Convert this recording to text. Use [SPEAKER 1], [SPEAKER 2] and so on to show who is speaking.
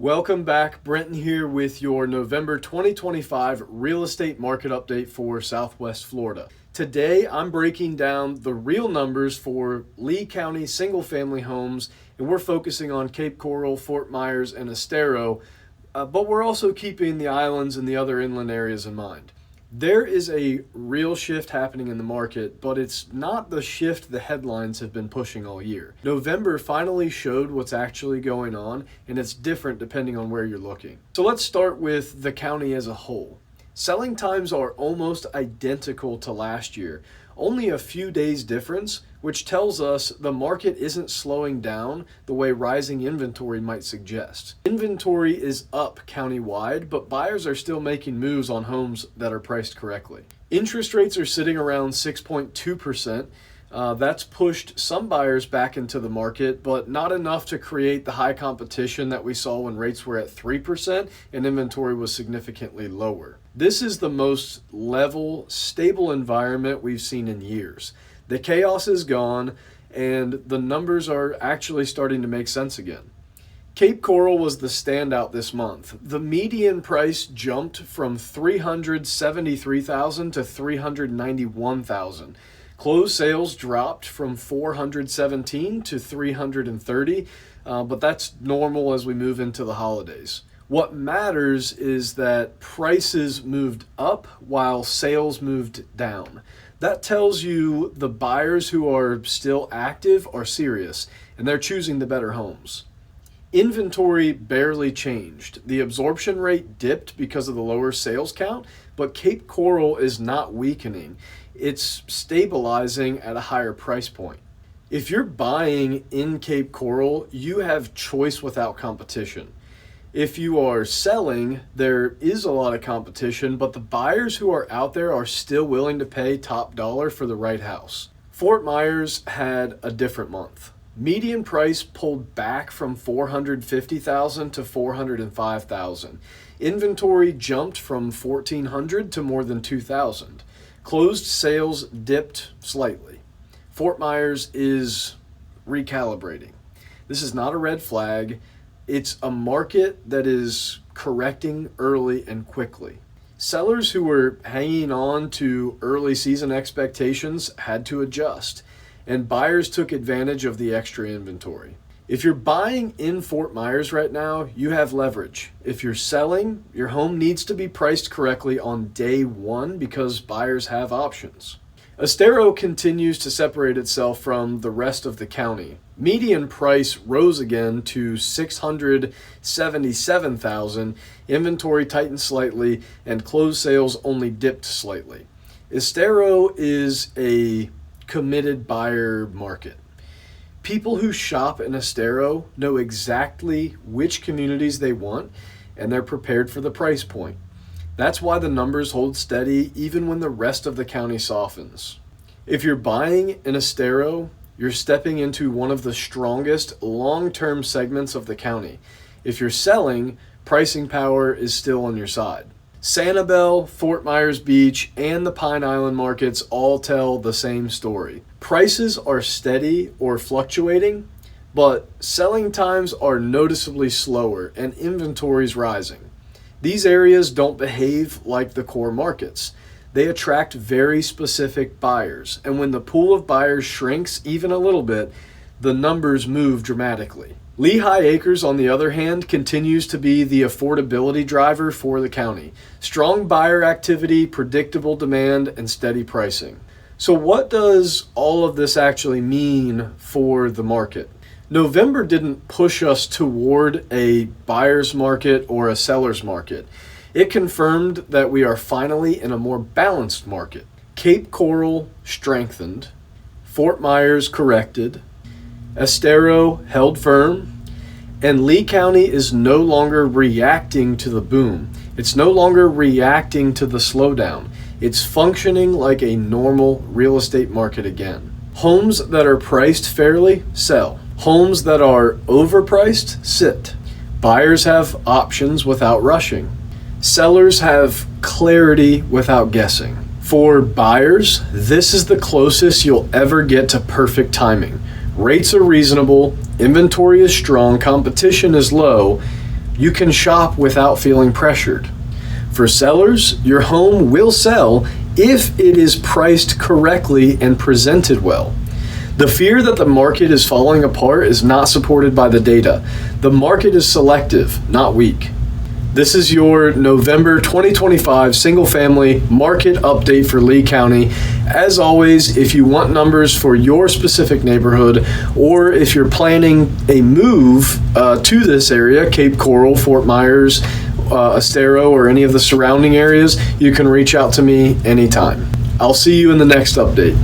[SPEAKER 1] Welcome back. Brenton here with your November 2025 real estate market update for Southwest Florida. Today, I'm breaking down the real numbers for Lee County single-family homes, and we're focusing on Cape Coral, Fort Myers, and Estero, but we're also keeping the islands and the other inland areas in mind. There is a real shift happening in the market, but it's not the shift the headlines have been pushing all year. November finally showed what's actually going on, and it's different depending on where you're looking. So let's start with the county as a whole. Selling times are almost identical to last year, only a few days difference, which tells us the market isn't slowing down the way rising inventory might suggest. Inventory is up countywide, but buyers are still making moves on homes that are priced correctly. Interest rates are sitting around 6.2%. That's pushed some buyers back into the market, but not enough to create the high competition that we saw when rates were at 3% and inventory was significantly lower. This is the most level, stable environment we've seen in years. The chaos is gone, and the numbers are actually starting to make sense again. Cape Coral was the standout this month. The median price jumped from $373,000 to $391,000. Closed sales dropped from 417 to 330, but that's normal as we move into the holidays. What matters is that prices moved up while sales moved down. That tells you the buyers who are still active are serious, and they're choosing the better homes. Inventory barely changed. The absorption rate dipped because of the lower sales count, but Cape Coral is not weakening. It's stabilizing at a higher price point. If you're buying in Cape Coral, you have choice without competition. If you are selling, there is a lot of competition, but the buyers who are out there are still willing to pay top dollar for the right house. Fort Myers had a different month. Median price pulled back from $450,000 to $405,000. Inventory jumped from $1,400 to more than $2,000. Closed sales dipped slightly. Fort Myers is recalibrating. This is not a red flag. It's a market that is correcting early and quickly. Sellers who were hanging on to early season expectations had to adjust, and buyers took advantage of the extra inventory. If you're buying in Fort Myers right now, you have leverage. If you're selling, your home needs to be priced correctly on day one because buyers have options. Estero continues to separate itself from the rest of the county. Median price rose again to $677,000. Inventory tightened slightly, and closed sales only dipped slightly. Estero is a committed buyer market. People who shop in Estero know exactly which communities they want, and they're prepared for the price point. That's why the numbers hold steady even when the rest of the county softens. If you're buying in Estero, you're stepping into one of the strongest long-term segments of the county. If you're selling, pricing power is still on your side. Sanibel, Fort Myers Beach, and the Pine Island markets all tell the same story. Prices are steady or fluctuating, but selling times are noticeably slower and inventory's rising. These areas don't behave like the core markets. They attract very specific buyers, and when the pool of buyers shrinks even a little bit, the numbers move dramatically. Lehigh Acres, on the other hand, continues to be the affordability driver for the county. Strong buyer activity, predictable demand, and steady pricing. So what does all of this actually mean for the market? November didn't push us toward a buyer's market or a seller's market. It confirmed that we are finally in a more balanced market. Cape Coral strengthened, Fort Myers corrected, Estero held firm, and Lee County is no longer reacting to the boom. It's no longer reacting to the slowdown. It's functioning like a normal real estate market again. Homes that are priced fairly sell. Homes that are overpriced sit. Buyers have options without rushing. Sellers have clarity without guessing. For buyers, this is the closest you'll ever get to perfect timing. Rates are reasonable, inventory is strong, competition is low. You can shop without feeling pressured. For sellers, your home will sell if it is priced correctly and presented well. The fear that the market is falling apart is not supported by the data. The market is selective, not weak. This is your November 2025 single-family market update for Lee County. As always, if you want numbers for your specific neighborhood, or if you're planning a move to this area, Cape Coral, Fort Myers, Estero, or any of the surrounding areas, you can reach out to me anytime. I'll see you in the next update.